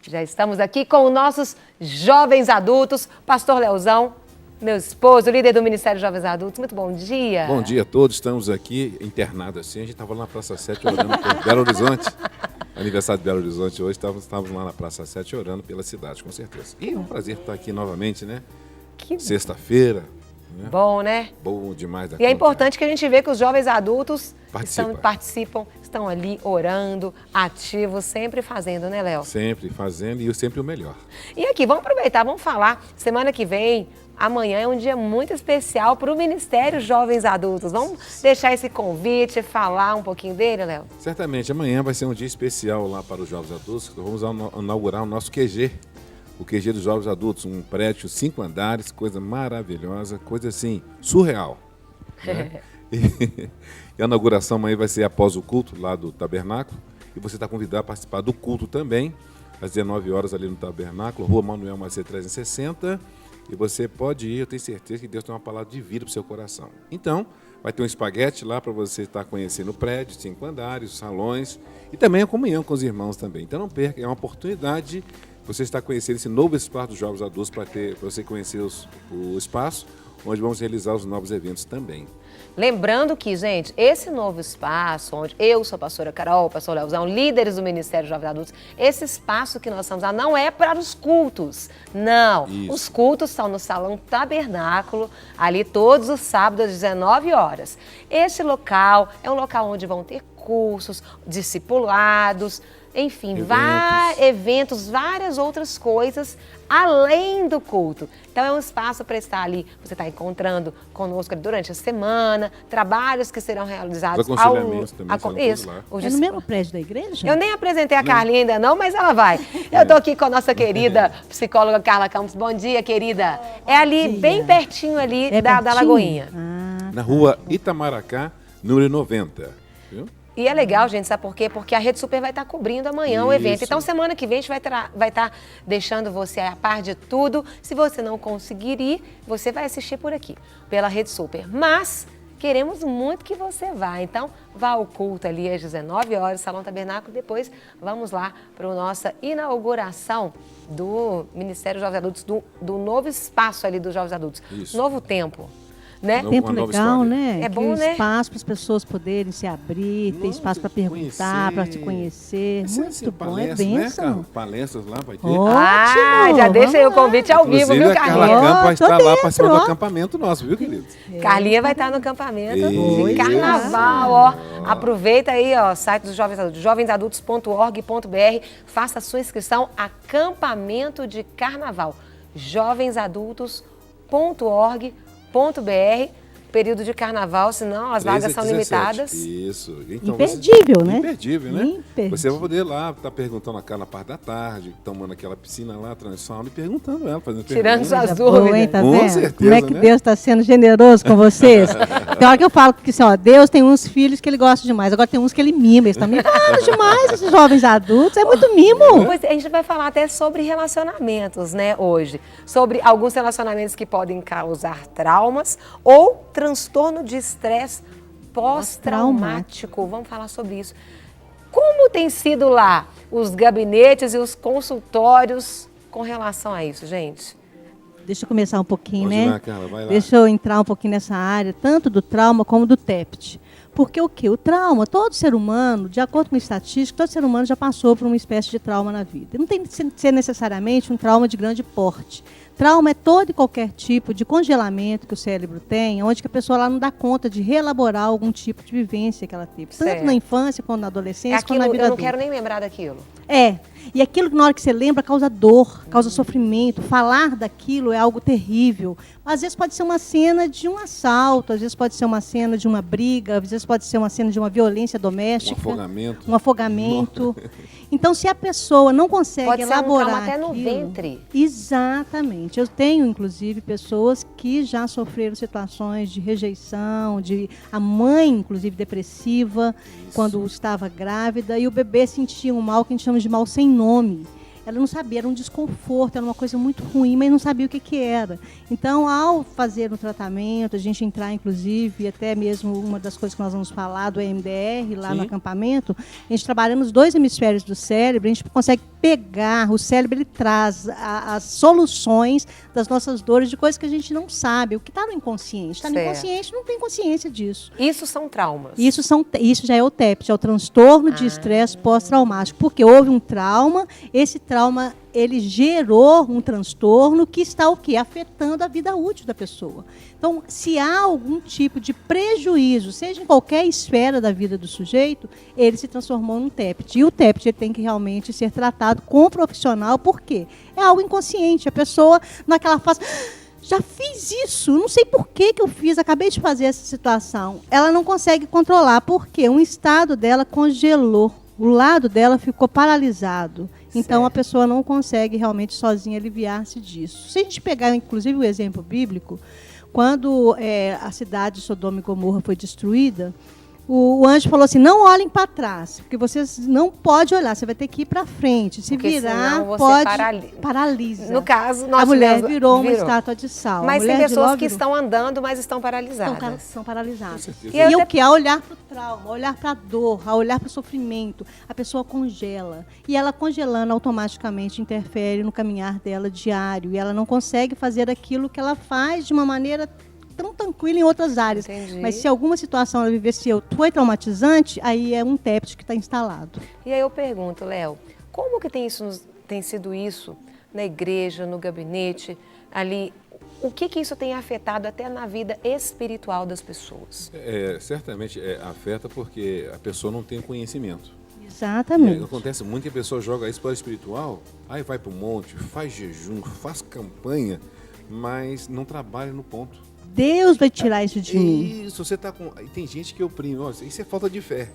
Já estamos aqui com os nossos jovens adultos, Pastor Leozão, meu esposo, líder do Ministério Jovens Adultos. Muito bom dia. Bom dia a todos, estamos aqui internados assim. A gente estava lá na Praça 7 orando por Belo Horizonte. Aniversário de Belo Horizonte hoje, estávamos lá na Praça 7 orando pela cidade, com certeza. E é um prazer estar aqui novamente, né? Sexta-feira. Né? Bom, né? Bom demais. E é importante que a gente vê que os jovens adultos participam, estão ali orando, ativos, sempre fazendo, né, Léo? Sempre fazendo e sempre o melhor. E aqui, vamos aproveitar, vamos falar, semana que vem, amanhã é um dia muito especial para o Ministério Jovens Adultos. Vamos deixar esse convite, falar um pouquinho dele, Léo? Certamente, amanhã vai ser um dia especial lá para os Jovens Adultos. Vamos inaugurar o nosso QG. O QG dos Jovens Adultos, um prédio 5 andares, coisa maravilhosa, coisa assim, surreal. Né? E a inauguração amanhã vai ser após o culto lá do Tabernáculo. E você está convidado a participar do culto também, às 19 horas ali no Tabernáculo, Rua Manuel Macedo 360. E você pode ir, eu tenho certeza que Deus tem uma palavra de vida para o seu coração. Então, vai ter um espaguete lá para você estar conhecendo o prédio, 5 andares, os salões e também a comunhão com os irmãos também. Então não perca, é uma oportunidade você estar conhecendo esse novo espaço dos Jovens Adultos para você conhecer o espaço onde vamos realizar os novos eventos também. Lembrando que, gente, esse novo espaço, onde eu sou a pastora Carol, o pastor Leozão, líderes do Ministério Jovens Adultos, esse espaço que nós estamos lá não é para os cultos, não. Isso. Os cultos estão no Salão Tabernáculo, ali todos os sábados às 19 horas. Esse local é um local onde vão ter cursos, discipulados, enfim, eventos, várias outras coisas além do culto. Então é um espaço para estar ali, você está encontrando conosco durante a semana, trabalhos que serão realizados. Os aconselhamentos também isso. É no mesmo prédio da igreja? Eu nem apresentei a Carlinha ainda não, mas ela vai. Eu estou aqui com a nossa querida psicóloga Carla Campos. Bom dia, querida. É ali, bem pertinho ali da Lagoinha. Na rua Itamaracá, número 90. Viu? E é legal, gente, sabe por quê? Porque a Rede Super vai estar cobrindo amanhã o evento. Então, semana que vem, a gente vai estar deixando você a par de tudo. Se você não conseguir ir, você vai assistir por aqui, pela Rede Super. Mas queremos muito que você vá. Então, vá ao culto ali às 19 horas, Salão Tabernáculo. Depois, vamos lá para a nossa inauguração do Ministério Jovens Adultos, do novo espaço ali dos Jovens Adultos. Isso. Novo tempo. Né? Tempo legal, né? É bom, né? Espaço para as pessoas poderem se abrir, ter espaço para perguntar, para se conhecer. Muito bom, é bênção. Né, palestras lá vai ter. Ótimo! Já deixa aí o convite ao vivo, viu, Carlinha? Carla Campos vai estar lá participando do acampamento nosso, viu, querido? Carlinha vai estar no acampamento de carnaval, ó. Aproveita aí, ó, o site dos Jovens Adultos, jovensadultos.org.br, faça a sua inscrição, acampamento de carnaval, jovensadultos.org.br, período de carnaval, senão as vagas são limitadas. Isso. Então, imperdível, né? Imperdível, né? Imperdível. Você vai poder ir lá, estar perguntando a cara na parte da tarde, tomando aquela piscina lá, transição, e perguntando ela, fazendo tirando perguntas. suas dúvidas. Hein, tá Com vendo? certeza, como é que né? Deus está sendo generoso com vocês? Tem hora que eu falo que assim, ó, Deus tem uns filhos que ele gosta demais, agora tem uns que ele mima. Eles também falam demais, esses jovens adultos, é muito mimo. Pois, a gente vai falar até sobre relacionamentos, né, hoje. Sobre alguns relacionamentos que podem causar traumas ou transtorno de estresse pós-traumático. Vamos falar sobre isso. Como tem sido lá os gabinetes e os consultórios com relação a isso, gente? Deixa eu começar um pouquinho, Pode né? ir lá, Carla, vai lá. Deixa eu entrar um pouquinho nessa área, tanto do trauma como do TEPT. Porque o quê? O trauma, todo ser humano, de acordo com a estatística, todo ser humano já passou por uma espécie de trauma na vida. Não tem que ser necessariamente um trauma de grande porte. Trauma é todo e qualquer tipo de congelamento que o cérebro tem, onde que a pessoa lá não dá conta de reelaborar algum tipo de vivência que ela teve. Tanto na infância, quanto na adolescência, quanto na vida eu não adulta. quero nem lembrar daquilo. É. E aquilo que na hora que você lembra causa dor, causa sofrimento. Falar daquilo é algo terrível. Às vezes pode ser uma cena de um assalto, às vezes pode ser uma cena de uma briga, às vezes pode ser uma cena de uma violência doméstica. Um afogamento. Então, se a pessoa não consegue pode elaborar ser um trauma até no aquilo, ventre. Exatamente. Eu tenho, inclusive, pessoas que já sofreram situações de rejeição, de a mãe, inclusive, depressiva, quando estava grávida, e o bebê sentia um mal que a gente chama de mal sem nome. ela não sabia, era um desconforto, era uma coisa muito ruim, mas não sabia o que era. Então, ao fazer o tratamento, a gente entrar, inclusive, até mesmo uma das coisas que nós vamos falar do EMDR, lá no acampamento, a gente trabalha nos 2 hemisférios do cérebro, a gente consegue pegar, o cérebro ele traz as soluções das nossas dores, de coisas que a gente não sabe, o que está no inconsciente. Está no inconsciente, não tem consciência disso. Isso são traumas? Isso já é o TEPT, é o transtorno de estresse pós-traumático, porque houve um trauma, esse trauma ele gerou um transtorno que está o quê? Afetando a vida útil da pessoa. Então, se há algum tipo de prejuízo, seja em qualquer esfera da vida do sujeito, ele se transformou num TEPT. E o TEPT ele tem que realmente ser tratado com um profissional, por quê? É algo inconsciente. A pessoa, naquela fase, já fiz isso, não sei por que eu fiz, acabei de fazer essa situação. Ela não consegue controlar, porque um estado dela congelou, o lado dela ficou paralisado. Então, a pessoa não consegue realmente sozinha aliviar-se disso. Se a gente pegar, inclusive, o exemplo bíblico, quando a cidade de Sodoma e Gomorra foi destruída, o anjo falou assim, não olhem para trás, porque vocês não podem olhar, você vai ter que ir para frente. Se porque virar, pode paralisa. No caso, a mulher virou uma estátua de sal. Mas tem pessoas que estão andando, mas estão paralisadas. Estão paralisadas. E o que? A olhar para o trauma, a olhar para a dor, a olhar para o sofrimento, a pessoa congela. E ela congelando automaticamente interfere no caminhar dela diário. E ela não consegue fazer aquilo que ela faz de uma maneira tão tranquila em outras áreas. Entendi. Mas se alguma situação ela vivenciou foi traumatizante, aí é um TEPT que está instalado. E aí eu pergunto, Léo, como que tem sido isso na igreja, no gabinete, ali? O que isso tem afetado até na vida espiritual das pessoas? Certamente afeta porque a pessoa não tem conhecimento. Exatamente. Acontece muito que a pessoa joga isso para o espiritual, aí vai para o monte, faz jejum, faz campanha, mas não trabalha no ponto. Deus vai tirar isso de mim. Isso, você está com... Tem gente que oprime, isso é falta de fé.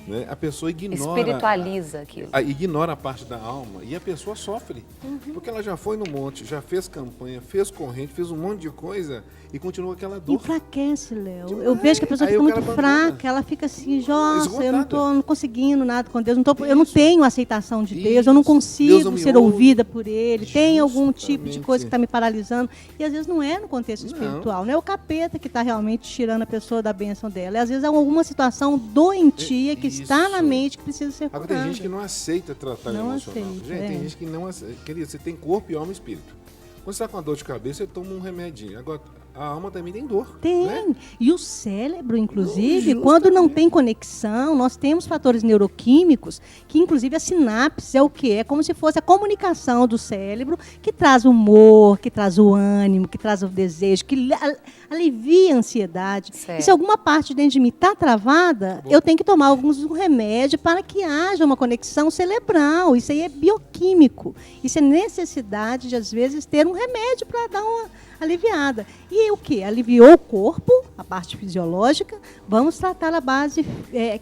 Né? A pessoa ignora... Espiritualiza aquilo. Ignora a parte da alma e a pessoa sofre. Porque ela já foi no monte, já fez campanha, fez corrente, fez um monte de coisa e continua aquela dor. Enfraquece, Léo. Eu vejo que a pessoa fica muito fraca, ela fica assim, nossa, eu não estou conseguindo nada com Deus, eu não tenho aceitação de Deus, eu não consigo ser ouvida por Ele, tem algum tipo de coisa que está me paralisando. E às vezes não é no contexto espiritual, não é o capeta que está realmente tirando a pessoa da bênção dela. E às vezes é alguma situação doentia que está na mente que precisa ser curada. Agora tem gente que não aceita tratar emocional. Tem gente que não aceita. Querida, você tem corpo e alma e espírito. Quando você está com a dor de cabeça, você toma um remedinho. Agora, a alma também tem dor. Tem. Né? E o cérebro, inclusive, quando não tem conexão, nós temos fatores neuroquímicos, que inclusive a sinapse é o quê? É como se fosse a comunicação do cérebro que traz o humor, que traz o ânimo, que traz o desejo, que alivia a ansiedade. Certo. E se alguma parte dentro de mim está travada, eu tenho que tomar alguns remédios para que haja uma conexão cerebral. Isso aí é bioquímico. Isso é necessidade de, às vezes, ter um remédio para dar uma aliviada. E o que? Aliviou o corpo, a parte fisiológica, vamos tratar a base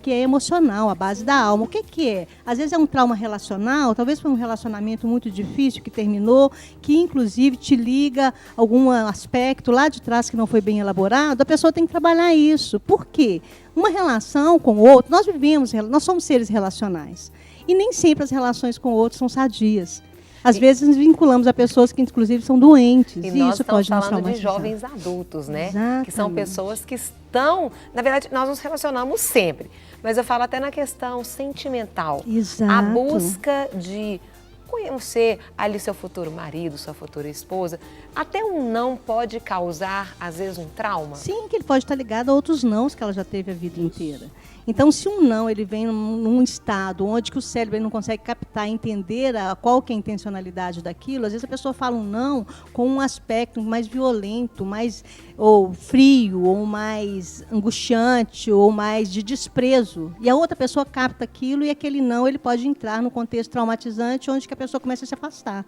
que é emocional, a base da alma. O que é? Às vezes é um trauma relacional, talvez foi um relacionamento muito difícil que terminou, que inclusive te liga a algum aspecto lá de trás que não foi bem elaborado, a pessoa tem que trabalhar isso. Por quê? Uma relação com o outro, nós somos seres relacionais. E nem sempre as relações com o outro são sadias. Às vezes nos vinculamos a pessoas que, inclusive, são doentes. E isso nós estamos pode nos falando de traumatizar. jovens adultos, né? Exatamente. Que são pessoas que estão... Na verdade, nós nos relacionamos sempre. Mas eu falo até na questão sentimental. Exato. A busca de conhecer ali seu futuro marido, sua futura esposa. Até um não pode causar, às vezes, um trauma? Sim, que ele pode estar ligado a outros nãos que ela já teve a vida inteira. Então, se um não ele vem num estado onde que o cérebro ele não consegue captar, entender qual que é a intencionalidade daquilo, às vezes a pessoa fala um não com um aspecto mais violento, mais ou frio, ou mais angustiante, ou mais de desprezo. E a outra pessoa capta aquilo e aquele não ele pode entrar no contexto traumatizante onde que a pessoa começa a se afastar.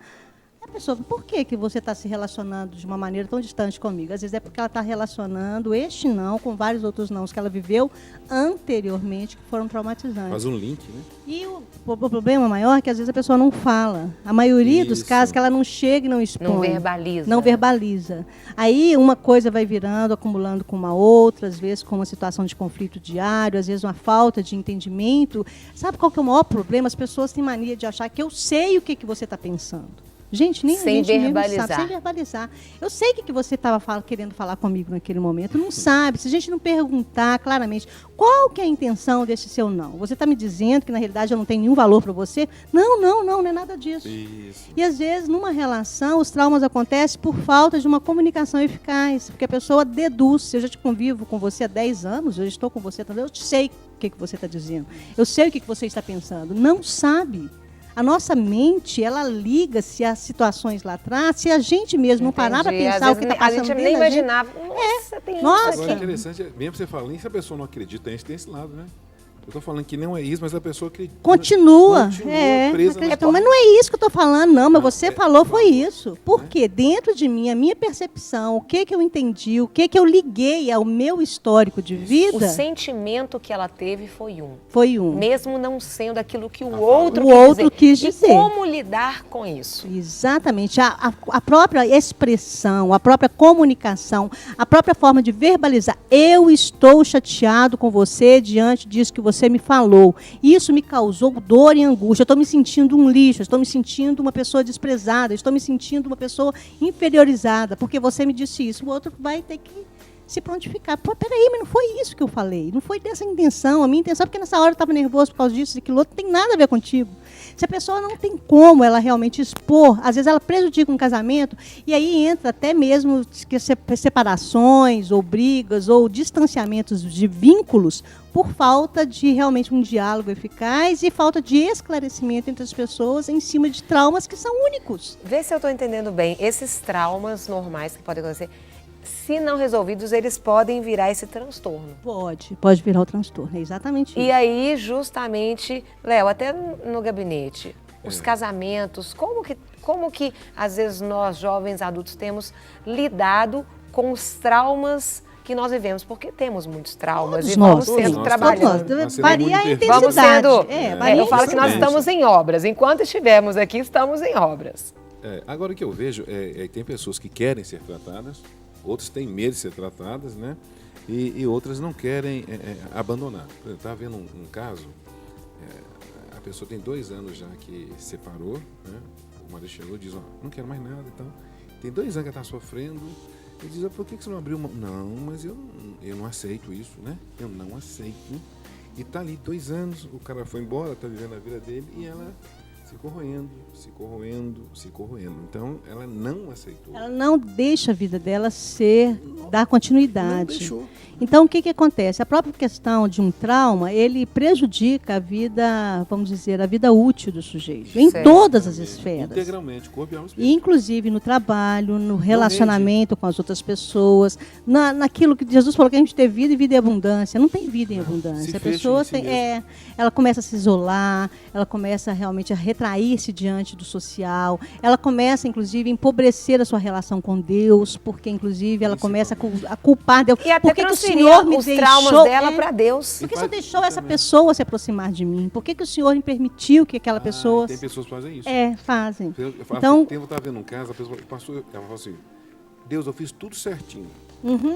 A pessoa, por que você está se relacionando de uma maneira tão distante comigo? Às vezes é porque ela está relacionando este não com vários outros nãos que ela viveu anteriormente que foram traumatizantes. Faz um link, né? E o problema maior é que às vezes a pessoa não fala. A maioria dos Isso. casos que ela não chega e não expõe. Não verbaliza. Não verbaliza. Aí uma coisa vai virando, acumulando com uma outra, às vezes com uma situação de conflito diário, às vezes uma falta de entendimento. Sabe qual que é o maior problema? As pessoas têm mania de achar que eu sei o que você está pensando. Gente, nem Sem a gente mesmo verbalizar. sabe, sem verbalizar. Eu sei o que você estava querendo falar comigo naquele momento. Não sabe. Se a gente não perguntar claramente qual que é a intenção desse seu não. Você está me dizendo que, na realidade, eu não tenho nenhum valor para você? Não é nada disso. Isso. E, às vezes, numa relação, os traumas acontecem por falta de uma comunicação eficaz. Porque a pessoa deduz. Eu já te convivo com você há 10 anos, eu estou com você também, eu sei o que você está dizendo. Eu sei o que você está pensando. Não sabe. A nossa mente, ela liga-se às situações lá atrás, se a gente mesmo não parar para pensar o que está passando a gente dentro nem da gente. imaginava. Nossa, tem Nossa. isso Agora, aqui. interessante, mesmo você falando, e se a pessoa não acredita, a gente tem esse lado, né? Eu tô falando que não é isso, mas a pessoa acredita. Continua presa acreditando. Mas não é isso que eu estou falando, não. Mas Não, você falou foi isso. Porque Né? dentro de mim, a minha percepção, o que eu entendi, o que eu liguei ao meu histórico de O vida, sentimento que ela teve foi um. foi um. Mesmo não sendo aquilo que o outro O outro quis E dizer. como lidar com isso? Exatamente. A própria expressão, a própria comunicação, a própria forma de verbalizar. Eu estou chateado com você diante disso que você me falou. Isso me causou dor e angústia. Eu estou me sentindo um lixo, eu estou me sentindo uma pessoa desprezada, eu estou me sentindo uma pessoa inferiorizada, porque você me disse isso. O outro vai ter que se prontificar. Pô, peraí, mas não foi isso que eu falei. Não foi dessa intenção. A minha intenção é porque nessa hora eu estava nervoso por causa disso, aquilo outro, não tem nada a ver contigo. Se a pessoa não tem como ela realmente expor, às vezes ela prejudica um casamento, e aí entra até mesmo separações, ou brigas, ou distanciamentos de vínculos, por falta de realmente um diálogo eficaz e falta de esclarecimento entre as pessoas em cima de traumas que são únicos. Vê se eu estou entendendo bem. Esses traumas normais que podem acontecer, se não resolvidos, eles podem virar esse transtorno. Pode virar o transtorno, é exatamente isso. E aí, justamente, Léo, até no gabinete, os casamentos, como que às vezes nós, jovens adultos, temos lidado com os traumas que nós vivemos? Porque temos muitos traumas Todos e vamos nós, sendo todos. trabalhando. Nós temos Varia a muito intensidade. Vamos sendo. Varia Eu falo que nós Exatamente. estamos em obras. Enquanto estivermos aqui, estamos em obras. Agora o que eu vejo é que tem pessoas que querem ser tratadas, outras têm medo de ser tratadas, né? E outras não querem abandonar. Eu estava vendo um caso, a pessoa tem 2 anos já que se separou, né? O marido chegou e diz, não quero mais nada, então. Tem 2 anos que ela está sofrendo. Ele diz, por que você não abriu mão? Não, mas eu não aceito isso, né? Eu não aceito. E tá ali 2 anos, o cara foi embora, tá vivendo a vida dele e ela se corroendo. Então, ela não aceitou. Ela não deixa a vida dela dar continuidade. Não deixou. Então, o que acontece? A própria questão de um trauma, ele prejudica a vida, vamos dizer, a vida útil do sujeito, em Certo. todas as esferas. Integralmente, corpo e alma e E, espírito. inclusive no trabalho, no relacionamento com as outras pessoas, naquilo que Jesus falou que a gente tem vida e vida em abundância. Não tem vida em abundância. Se A fecha pessoa em si mesmo. ela começa a se isolar, ela começa realmente a retrair-se diante do social, ela começa, inclusive, a empobrecer a sua relação com Deus, porque, inclusive, ela começa a culpar Deus. E até Por que que o transferir Senhor me os deixou? traumas dela para Deus. Por que o Senhor E faz- deixou essa também. pessoa se aproximar de mim? Por que que o Senhor me permitiu que aquela pessoa... Tem pessoas que fazem isso. fazem. Eu Então, estava vendo um caso, a pessoa passou, ela falou assim, Deus, eu fiz tudo certinho. uhum.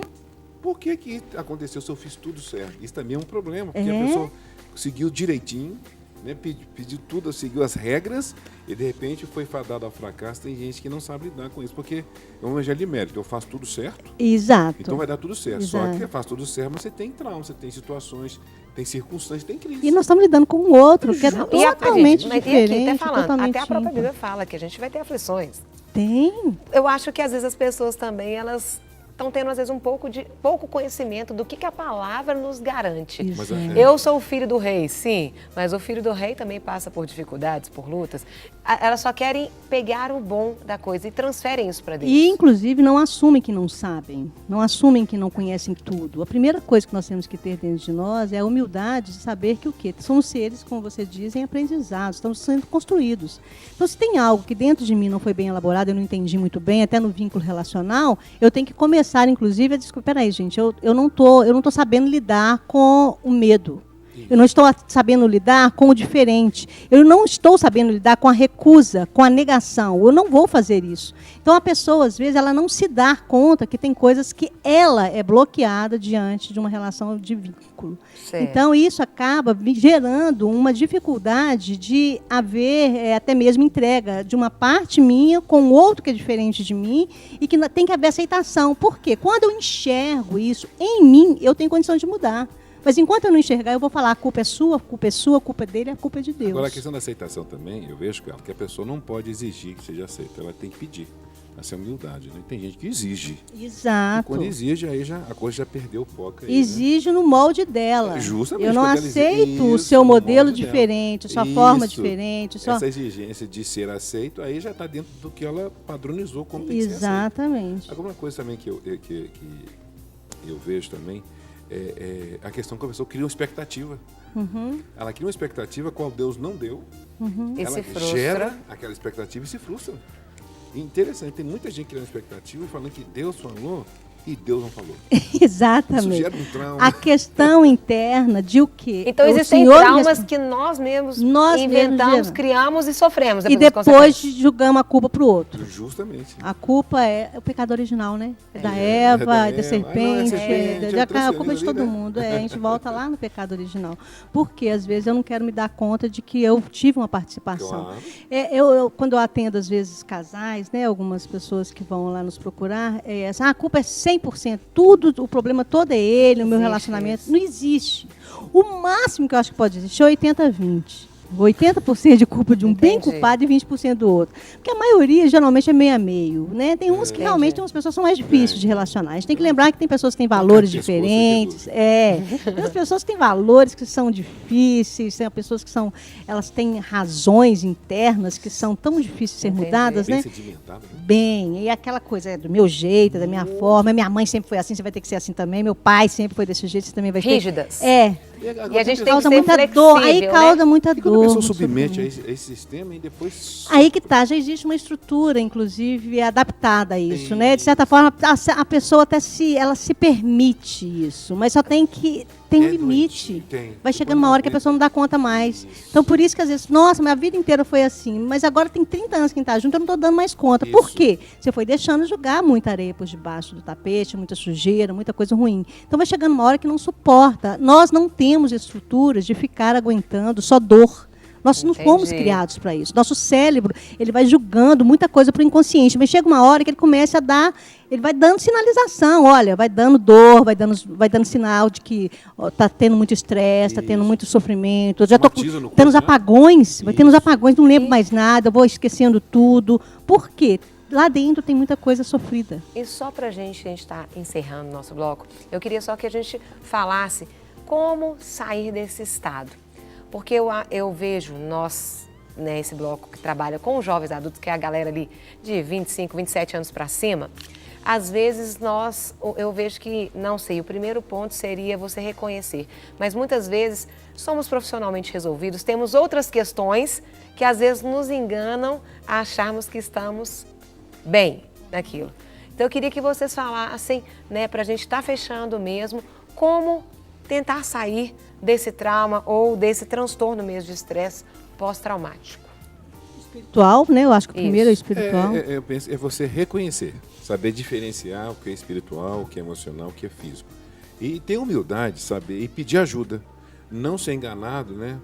Por que aconteceu se eu fiz tudo certo? Isso também é um problema, porque É. a pessoa seguiu direitinho, né, pediu tudo, seguiu as regras e de repente foi fadado ao fracasso. Tem gente que não sabe lidar com isso, porque é um evangelho de mérito. Eu faço tudo certo, Exato. então vai dar tudo certo. Só Exato. que faz tudo certo, mas você tem trauma, você tem situações, tem circunstâncias, tem crise. E nós estamos lidando com o outro, que é Não, totalmente mas diferente. e aqui, até falando, totalmente até a própria ímpar. Bíblia fala que a gente vai ter aflições. Tem. Eu acho que às vezes as pessoas também, elas estão tendo, às vezes, pouco conhecimento do que a palavra nos garante. Isso. Eu sou o filho do rei, sim, mas o filho do rei também passa por dificuldades, por lutas. Elas só querem pegar o bom da coisa e transferem isso para Deus. E, inclusive, não assumem que não sabem, não assumem que não conhecem tudo. A primeira coisa que nós temos que ter dentro de nós é a humildade de saber que o quê? Somos seres, como vocês dizem, aprendizados, estamos sendo construídos. Então, se tem algo que dentro de mim não foi bem elaborado, eu não entendi muito bem, até no vínculo relacional, eu tenho que começar, inclusive, a desculpa, peraí, gente, eu não tô sabendo lidar com o medo. Eu não estou sabendo lidar com o diferente. Eu não estou sabendo lidar com a recusa, com a negação. Eu não vou fazer isso. Então, a pessoa, às vezes, ela não se dá conta que tem coisas que ela é bloqueada diante de uma relação de vínculo. Certo. Então, isso acaba gerando uma dificuldade de haver até mesmo entrega de uma parte minha com outro que é diferente de mim e que tem que haver aceitação. Por quê? Quando eu enxergo isso em mim, eu tenho condição de mudar. Mas enquanto eu não enxergar, eu vou falar, a culpa é sua, a culpa é sua, a culpa é dele, a culpa é de Deus. Agora, a questão da aceitação também, eu vejo que a pessoa não pode exigir que seja aceita, ela tem que pedir. Essa é humildade, né? Tem gente que exige. Exato. E quando exige, aí a coisa já perdeu o foco. Aí, exige no molde dela. Justamente. Eu não quando ela aceito o isso, seu no modelo molde dela. diferente, sua forma Isso. diferente. Essa exigência de ser aceito, aí já está dentro do que ela padronizou como tem que ser aceito. Exatamente. Alguma coisa também que eu vejo também é a questão que a pessoa cria uma expectativa. Ela cria uma expectativa a qual Deus não deu. E Ela se frustra. gera aquela expectativa e se frustra. E interessante, tem muita gente criando expectativa e falando que Deus falou e Deus não falou. Isso Exatamente. gera um trauma. A questão interna de o quê? Então, O existem Senhor traumas que nós mesmos inventamos, geramos. criamos e sofremos. E das depois consequências. julgamos a culpa para o outro. Justamente. A culpa é o pecado original, né? Da É Eva, da da Eva. serpente, Ah, não, é serpente, a culpa é de ali, todo né? mundo. A gente volta lá no pecado original. Porque, às vezes, eu não quero me dar conta de que eu tive uma participação. Claro. Quando eu atendo, às vezes, casais, né, algumas pessoas que vão lá nos procurar, a culpa é 100%, o problema todo é ele, o meu Existe relacionamento. isso. Não existe. O máximo que eu acho que pode existir é 80-20. 80% de culpa de um bem Entendi. culpado e 20% do outro. Porque a maioria, geralmente, é meio a meio. Né? Tem uns que Entendi. realmente, tem umas pessoas que são mais difíceis de relacionar. A gente tem que lembrar que tem pessoas que têm valores pescoço aqui, diferentes. Tem as pessoas que têm valores que são difíceis, tem pessoas que elas têm razões internas que são tão difíceis de ser Entendi. mudadas, Bem né? sedimentado, né? Bem, e aquela coisa do meu jeito, da minha forma, minha mãe sempre foi assim, você vai ter que ser assim também, meu pai sempre foi desse jeito, você também vai ter. Rígidas. É, E a gente tem que causa ser muita flexível, dor, aí né? causa muita E quando a dor. pessoa muito submete a sofrimento. esse sistema e depois... Aí que tá, já existe uma estrutura, inclusive, adaptada a isso, né? De certa forma, a pessoa até ela se permite isso, mas só tem um limite. doente, tem. Vai chegando uma hora que a pessoa não dá conta mais. Então, por isso que às vezes, nossa, minha vida inteira foi assim, mas agora tem 30 anos que a gente tá junto, eu não tô dando mais conta. Por Isso. quê? Você foi deixando jogar muita areia por debaixo do tapete, muita sujeira, muita coisa ruim. Então, vai chegando uma hora que não suporta. Nós não temos estruturas de ficar aguentando só dor. Nós não fomos Entendi. criados para isso. Nosso cérebro, ele vai julgando muita coisa para o inconsciente, mas chega uma hora que ele começa a dar, ele vai dando sinalização, olha, vai dando dor, vai dando sinal de que está tendo muito estresse, está tendo Isso. muito sofrimento. Eu já estou Somatiza no tendo os corpo, né? apagões, vai tendo os Isso. apagões, não lembro mais nada, vou esquecendo tudo. Por quê? Lá dentro tem muita coisa sofrida. E só para a gente está encerrando o nosso bloco, eu queria só que a gente falasse como sair desse estado. Porque eu vejo nós, né, esse bloco que trabalha com os jovens adultos, que é a galera ali de 25, 27 anos para cima, às vezes eu vejo que, não sei, o primeiro ponto seria você reconhecer. Mas muitas vezes somos profissionalmente resolvidos, temos outras questões que às vezes nos enganam a acharmos que estamos bem naquilo. Então eu queria que vocês falassem, né, para a gente estar fechando mesmo, como tentar sair desse trauma ou desse transtorno mesmo de estresse pós-traumático. Espiritual, né? Eu acho que o Isso. primeiro é o espiritual. Eu penso, é você reconhecer, saber diferenciar o que é espiritual, o que é emocional, o que é físico. E ter humildade, saber, e pedir ajuda. Não ser enganado, né,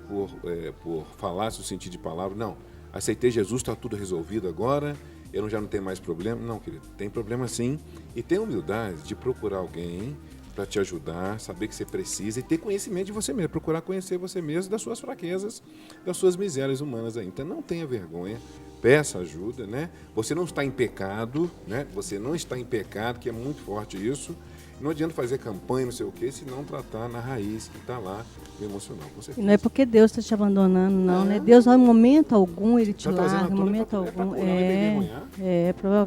por falácia, o sentido de palavra. Não, aceitei Jesus, está tudo resolvido agora, já não tenho mais problema. Não, querido, tem problema sim. E ter humildade de procurar alguém para te ajudar, saber que você precisa e ter conhecimento de você mesmo, procurar conhecer você mesmo, das suas fraquezas, das suas misérias humanas aí. Então não tenha vergonha, peça ajuda, né? Você não está em pecado, né? Você não está em pecado, que é muito forte isso. Não adianta fazer campanha, não sei o quê, se não tratar na raiz que está lá, no emocional, com certeza. E não é porque Deus está te abandonando, não, né? Deus, em momento algum, Ele te Tá trazendo larga, à em tona momento pra algum. curar, não é envergonhar.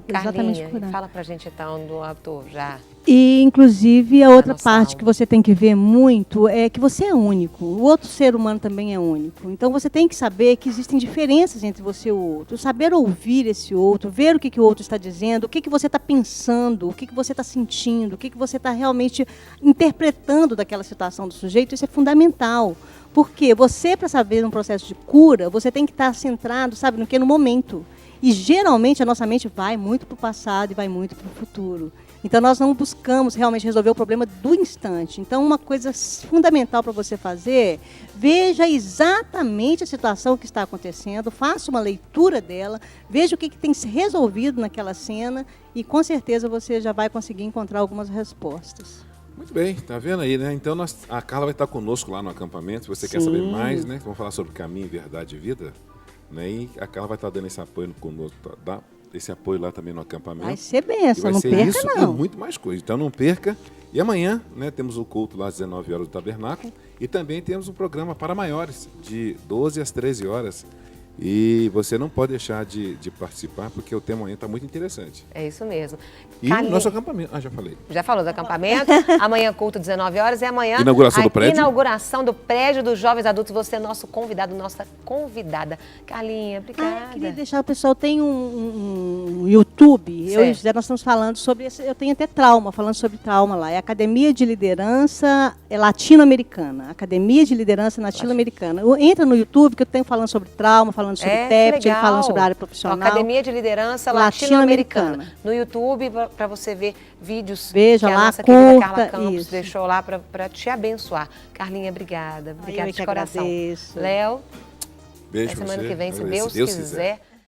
Exatamente Carlinha, curar. fala pra gente então do autor já. E, inclusive, a outra nossa parte alma. que você tem que ver muito é que você é único. O outro ser humano também é único. Então, você tem que saber que existem diferenças entre você e o outro. Saber ouvir esse outro, ver o que o outro está dizendo, o que você está pensando, o que você está sentindo, o que você está realmente interpretando daquela situação do sujeito, isso é fundamental. Porque você, para saber um processo de cura, você tem que estar centrado, sabe, no que? No momento. E, geralmente, a nossa mente vai muito para o passado e vai muito para o futuro. Então, nós não buscamos realmente resolver o problema do instante. Então, uma coisa fundamental para você fazer, veja exatamente a situação que está acontecendo, faça uma leitura dela, veja o que tem se resolvido naquela cena e, com certeza, você já vai conseguir encontrar algumas respostas. Muito bem, tá vendo aí, né? Então a Carla vai estar conosco lá no acampamento. Se você quer Sim. saber mais, né? Vamos falar sobre caminho, verdade e vida. Né? E a Carla vai estar dando esse apoio conosco, dá esse apoio lá também no acampamento. Vai ser E benção, vai não ser perca isso não. e muito mais coisa. Então não perca. E amanhã, né, temos o culto lá às 19 horas do Tabernáculo. E também temos um programa para maiores, de 12 às 13 horas. E você não pode deixar de participar, porque o tema amanhã está muito interessante. É isso mesmo. E Carlinha, o nosso acampamento. Ah, já falei. já falou do acampamento, amanhã culto 19 horas e amanhã Inauguração a do prédio. inauguração do prédio dos Jovens Adultos. Você é nosso convidado, nossa convidada. Carlinha, obrigada. Queria deixar o pessoal, tem um YouTube, Certo. nós estamos falando sobre, eu tenho até falando sobre trauma lá, é Academia de Liderança Latino-Americana, Academia de Liderança Latino-Americana. Entra no YouTube que eu tenho falando sobre trauma, falando sobre TEPT, legal. falando sobre a área Então, profissional. Academia de Liderança Latino-Americana. Latino-Americana. No YouTube, para você ver vídeos Veja que a lá, nossa querida curta, Carla Campos isso. deixou lá para te abençoar. Carlinha, obrigada. Obrigada eu de que coração. agradeço. Léo, Beijo até pra semana você. que vem, se Agradeço. Deus quiser.